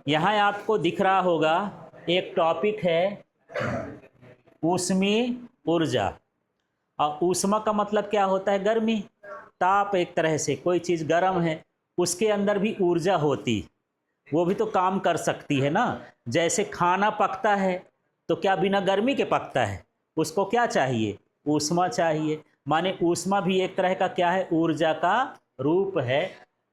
यहाँ आपको दिख रहा होगा एक टॉपिक है ऊष्मीय ऊर्जा। और ऊष्मा का मतलब क्या होता है? गर्मी, ताप। एक तरह से कोई चीज़ गर्म है, उसके अंदर भी ऊर्जा होती, वो भी तो काम कर सकती है ना। जैसे खाना पकता है तो क्या बिना गर्मी के पकता है? उसको क्या चाहिए? ऊष्मा चाहिए। माने ऊष्मा भी एक तरह का क्या है? ऊर्जा का रूप है।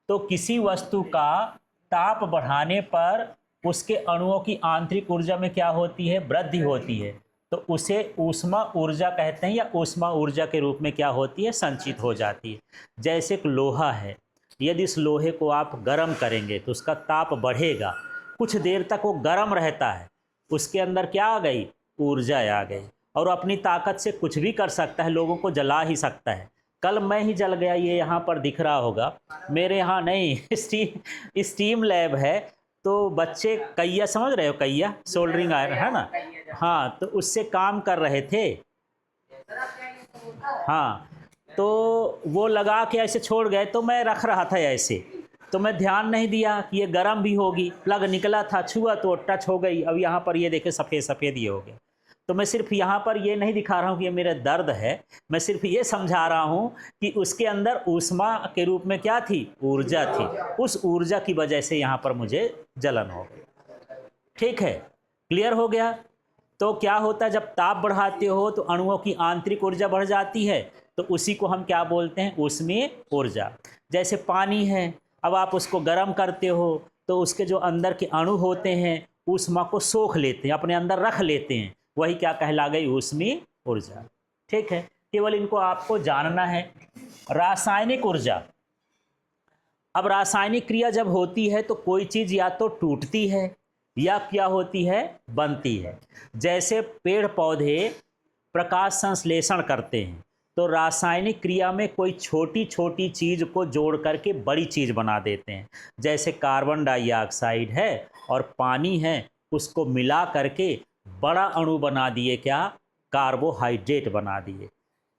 तो किसी वस्तु का ताप बढ़ाने पर उसके अणुओं की आंतरिक ऊर्जा में क्या होती है? वृद्धि होती है। तो उसे ऊष्मा ऊर्जा कहते हैं, या ऊष्मा ऊर्जा के रूप में क्या होती है? संचित हो जाती है। जैसे एक लोहा है, यदि इस लोहे को आप गर्म करेंगे तो उसका ताप बढ़ेगा, कुछ देर तक वो गर्म रहता है, उसके अंदर क्या आ गई? ऊर्जा आ गई। और अपनी ताकत से कुछ भी कर सकता है, लोगों को जला ही सकता है। कल मैं ही जल गया, ये यहाँ पर दिख रहा होगा। मेरे यहाँ नहीं स्टीम लैब है, तो बच्चे कैया, समझ रहे हो कैया? सोल्डरिंग आयरन है ना। हाँ, तो उससे काम कर रहे थे। हाँ, तो वो लगा के ऐसे छोड़ गए, तो मैं रख रहा था ऐसे, तो मैं ध्यान नहीं दिया कि ये गर्म भी होगी। प्लग निकला था, छुआ तो टच हो गई। अब यहाँ पर ये देखे सफ़ेद सफ़ेद ये हो गया। तो मैं सिर्फ यहाँ पर ये नहीं दिखा रहा हूँ कि ये मेरा दर्द है, मैं सिर्फ ये समझा रहा हूँ कि उसके अंदर ऊष्मा के रूप में क्या थी? ऊर्जा थी। उस ऊर्जा की वजह से यहाँ पर मुझे जलन हो गई। ठीक है, क्लियर हो गया? तो क्या होता है, जब ताप बढ़ाते हो तो अणुओं की आंतरिक ऊर्जा बढ़ जाती है, तो उसी को हम क्या बोलते हैं? ऊष्मीय ऊर्जा। जैसे पानी है, अब आप उसको गर्म करते हो तो उसके जो अंदर के अणु होते हैं ऊष्मा को सोख लेते हैं, अपने अंदर रख लेते हैं, वही क्या कहला गई? ऊष्मीय ऊर्जा। ठीक है, केवल इनको आपको जानना है। रासायनिक ऊर्जा। अब रासायनिक क्रिया जब होती है तो कोई चीज़ या तो टूटती है या क्या होती है? बनती है। जैसे पेड़ पौधे प्रकाश संश्लेषण करते हैं, तो रासायनिक क्रिया में कोई छोटी छोटी चीज़ को जोड़ करके बड़ी चीज़ बना देते हैं। जैसे कार्बन डाइऑक्साइड है और पानी है, उसको मिला करके बड़ा अणु बना दिए, क्या? कार्बोहाइड्रेट बना दिए।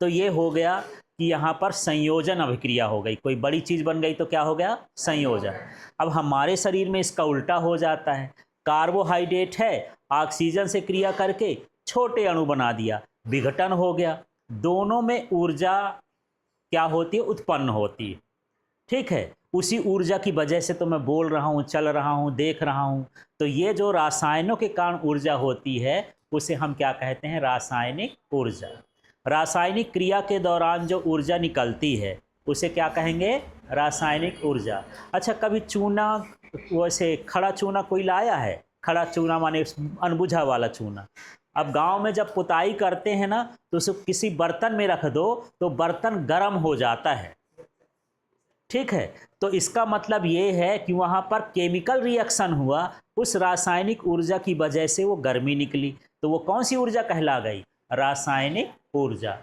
तो ये हो गया कि यहाँ पर संयोजन अभिक्रिया हो गई, कोई बड़ी चीज़ बन गई तो क्या हो गया? संयोजन। अब हमारे शरीर में इसका उल्टा हो जाता है। कार्बोहाइड्रेट है, ऑक्सीजन से क्रिया करके छोटे अणु बना दिया, विघटन हो गया। दोनों में ऊर्जा क्या होती है? उत्पन्न होती है। ठीक है, उसी ऊर्जा की वजह से तो मैं बोल रहा हूँ, चल रहा हूँ, देख रहा हूँ। तो ये जो रासायनों के कारण ऊर्जा होती है उसे हम क्या कहते हैं? रासायनिक ऊर्जा। रासायनिक क्रिया के दौरान जो ऊर्जा निकलती है उसे क्या कहेंगे? रासायनिक ऊर्जा। अच्छा, कभी चूना, वैसे खड़ा चूना कोई लाया है? खड़ा चूना माने अनबुझा वाला चूना। अब गांव में जब पुताई करते हैं ना, तो उसे किसी बर्तन में रख दो तो बर्तन गर्म हो जाता है। ठीक है, तो इसका मतलब ये है कि वहाँ पर केमिकल रिएक्शन हुआ, उस रासायनिक ऊर्जा की वजह से वो गर्मी निकली, तो वो कौन सी ऊर्जा कहला गई? रासायनिक ऊर्जा।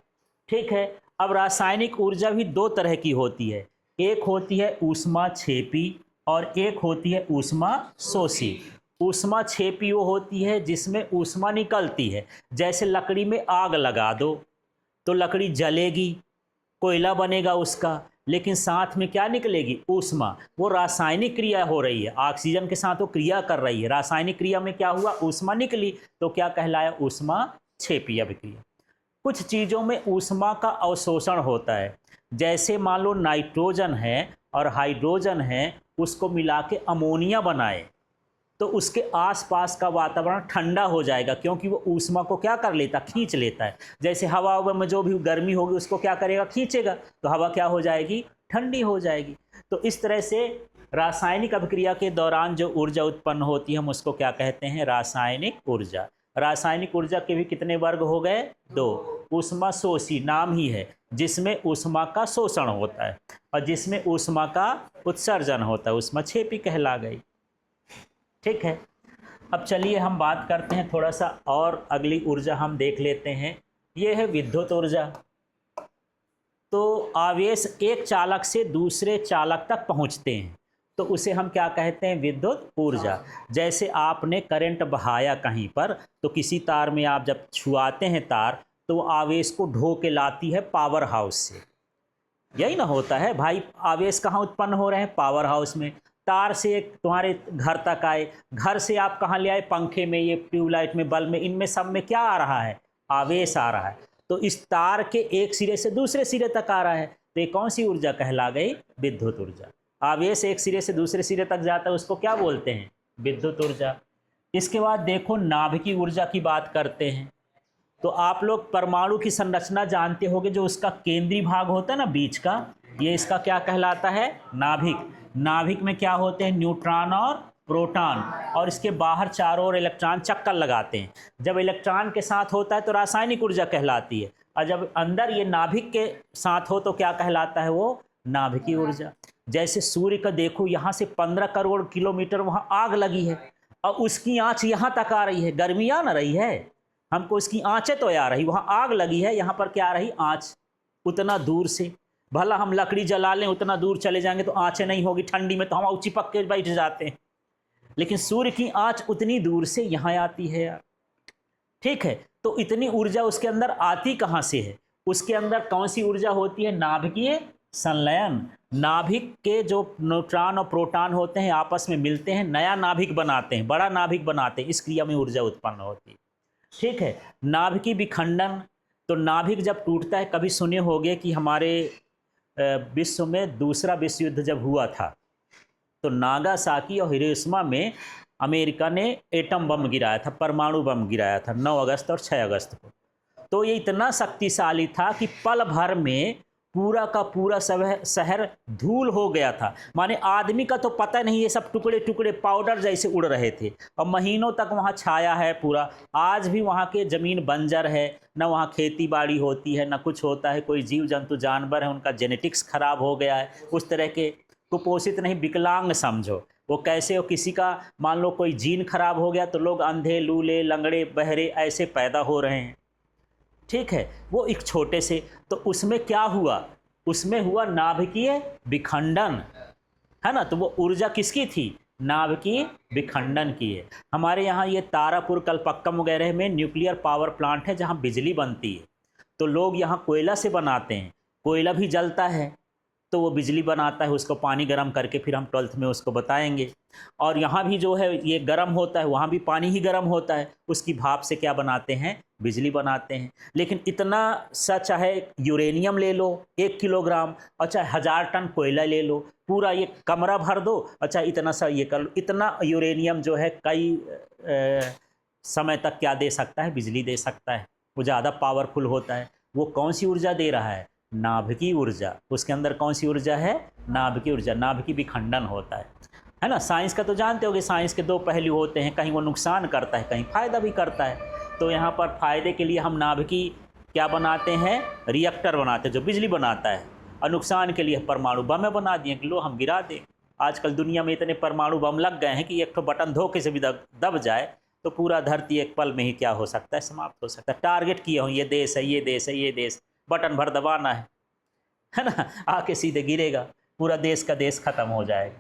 ठीक है, अब रासायनिक ऊर्जा भी दो तरह की होती है। एक होती है ऊष्मा छेपी और एक होती है ऊष्मा शोषी। ऊष्मा छेपी वो होती है जिसमें ऊष्मा निकलती है। जैसे लकड़ी में आग लगा दो तो लकड़ी जलेगी, कोयला बनेगा उसका, लेकिन साथ में क्या निकलेगी? ऊष्मा। वो रासायनिक क्रिया हो रही है, ऑक्सीजन के साथ वो क्रिया कर रही है, रासायनिक क्रिया में क्या हुआ? ऊष्मा निकली, तो क्या कहलाया? ऊष्मा छेपी अभिक्रिया। कुछ चीज़ों में ऊष्मा का अवशोषण होता है। जैसे मान लो नाइट्रोजन है और हाइड्रोजन है, उसको मिला के अमोनिया बनाए, तो उसके आसपास का वातावरण ठंडा हो जाएगा, क्योंकि वो ऊष्मा को क्या कर लेता? खींच लेता है। जैसे हवा में जो भी गर्मी होगी उसको क्या करेगा? खींचेगा, तो हवा क्या हो जाएगी? ठंडी हो जाएगी। तो इस तरह से रासायनिक अभिक्रिया के दौरान जो ऊर्जा उत्पन्न होती है हम उसको क्या कहते हैं? रासायनिक ऊर्जा। रासायनिक ऊर्जा के भी कितने वर्ग हो गए? दो। ऊष्मा शोषी नाम ही है, जिसमें ऊष्मा का शोषण होता है, और जिसमें ऊष्मा का उत्सर्जन होता है, ऊष्मा छेपी कहला गई। ठीक है, अब चलिए हम बात करते हैं थोड़ा सा और, अगली ऊर्जा हम देख लेते हैं। ये है विद्युत ऊर्जा। तो आवेश एक चालक से दूसरे चालक तक पहुंचते हैं, तो उसे हम क्या कहते हैं? विद्युत ऊर्जा। जैसे आपने करंट बहाया कहीं पर, तो किसी तार में आप जब छुआते हैं तार, तो वो आवेश को ढो के लाती है पावर हाउस से। यही ना होता है भाई। आवेश कहाँ उत्पन्न हो रहे हैं? पावर हाउस में। तार से तुम्हारे घर तक आए, घर से आप कहाँ ले आए? पंखे में, ये ट्यूबलाइट में, बल्ब में, इनमें सब में क्या आ रहा है? आवेश आ रहा है। तो इस तार के एक सिरे से दूसरे सिरे तक आ रहा है, तो ये कौन सी ऊर्जा कहला गई? विद्युत ऊर्जा। आवेश एक सिरे से दूसरे सिरे तक जाता है, उसको क्या बोलते हैं? विद्युत ऊर्जा। इसके बाद देखो नाभिकीय ऊर्जा की बात करते हैं। तो आप लोग परमाणु की संरचना जानते होंगे, जो उसका केंद्रीय भाग होता है ना बीच का, ये इसका क्या कहलाता है? नाभिक। नाभिक में क्या होते हैं? न्यूट्रॉन और प्रोटॉन, और इसके बाहर चारों ओर इलेक्ट्रॉन चक्कर लगाते हैं। जब इलेक्ट्रॉन के साथ होता है तो रासायनिक ऊर्जा कहलाती है, और जब अंदर ये नाभिक के साथ हो तो क्या कहलाता है? वो नाभिकीय ऊर्जा। जैसे सूर्य का देखो, यहाँ से 15 करोड़ किलोमीटर वहाँ आग लगी है, और उसकी आँच यहाँ तक आ रही है, गर्मी आ ना रही है, हमको इसकी आँचें तो आ रही, वहाँ आग लगी है, यहाँ पर क्या आ रही? आँच। उतना दूर से भला हम लकड़ी जला लें, उतना दूर चले जाएंगे तो आँचें नहीं होगी, ठंडी में तो हम चिपक के बैठ जाते हैं, लेकिन सूर्य की आँच उतनी दूर से यहाँ आती है यार। ठीक है, तो इतनी ऊर्जा उसके अंदर आती कहाँ से है? उसके अंदर कौन सी ऊर्जा होती है? नाभिकीय संलयन। नाभिक के जो न्यूट्रॉन और प्रोटॉन होते हैं आपस में मिलते हैं, नया नाभिक बनाते हैं, बड़ा नाभिक बनाते हैं, इस क्रिया में ऊर्जा उत्पन्न होती है। ठीक है, नाभिकीय विखंडन। तो नाभिक जब टूटता है, कभी सुने होंगे कि हमारे विश्व में दूसरा विश्व युद्ध जब हुआ था, तो नागासाकी और हिरोशिमा में अमेरिका ने एटम बम गिराया था, परमाणु बम गिराया था 9 अगस्त और 6 अगस्त को। तो ये इतना शक्तिशाली था कि पल भर में पूरा का पूरा शहर धूल हो गया था। माने आदमी का तो पता नहीं, ये सब टुकड़े टुकड़े पाउडर जैसे उड़ रहे थे, और महीनों तक वहाँ छाया है पूरा। आज भी वहाँ के ज़मीन बंजर है, न वहाँ खेती बाड़ी होती है, न कुछ होता है, कोई जीव जंतु जानवर है उनका जेनेटिक्स खराब हो गया है, उस तरह के कुपोषित नहीं, विकलांग समझो। वो कैसे हो? किसी का मान लो कोई जीन खराब हो गया तो लोग अंधे, लूले, लंगड़े, बहरे ऐसे पैदा हो रहे हैं। ठीक है, वो एक छोटे से, तो उसमें क्या हुआ? उसमें हुआ नाभिकीय विखंडन, है ना। तो वो ऊर्जा किसकी थी? नाभिकीय विखंडन की है। हमारे यहाँ ये तारापुर, कलपक्कम वगैरह में न्यूक्लियर पावर प्लांट है जहाँ बिजली बनती है। तो लोग यहाँ कोयला से बनाते हैं, कोयला भी जलता है तो वो बिजली बनाता है, उसको पानी गर्म करके, फिर हम 12th में उसको बताएंगे। और यहाँ भी जो है ये गर्म होता है, वहाँ भी पानी ही गर्म होता है, उसकी भाप से क्या बनाते हैं? बिजली बनाते हैं। लेकिन इतना सा, चाहे यूरेनियम ले लो 1 किलोग्राम, और चाहे 1000 टन कोयला ले लो, पूरा ये कमरा भर दो, अच्छा इतना सा ये कर लो, इतना यूरेनियम जो है कई समय तक क्या दे सकता है? बिजली दे सकता है। वो ज़्यादा पावरफुल होता है। वो कौन सी ऊर्जा दे रहा है? नाभिकीय ऊर्जा। उसके अंदर कौन सी ऊर्जा है? नाभिकीय ऊर्जा। नाभिकीय विखंडन होता है ना। साइंस का तो जानते होगे, साइंस के 2 पहलू होते हैं, कहीं वो नुकसान करता है, कहीं फायदा भी करता है। तो यहाँ पर फायदे के लिए हम नाभिकीय क्या बनाते हैं? रिएक्टर बनाते हैं जो बिजली बनाता है, और नुकसान के लिए परमाणु बम बना दिए कि लो हम गिरा दें। आजकल दुनिया में इतने परमाणु बम लग गए हैं कि एक तो बटन धोखे से भी दब जाए तो पूरा धरती एक पल में ही क्या हो सकता है? समाप्त हो सकता है। टारगेट किए हो, ये देश है, ये देश है, ये देश, बटन भर दबाना है ना, आके सीधे गिरेगा, पूरा देश का देश खत्म हो जाएगा।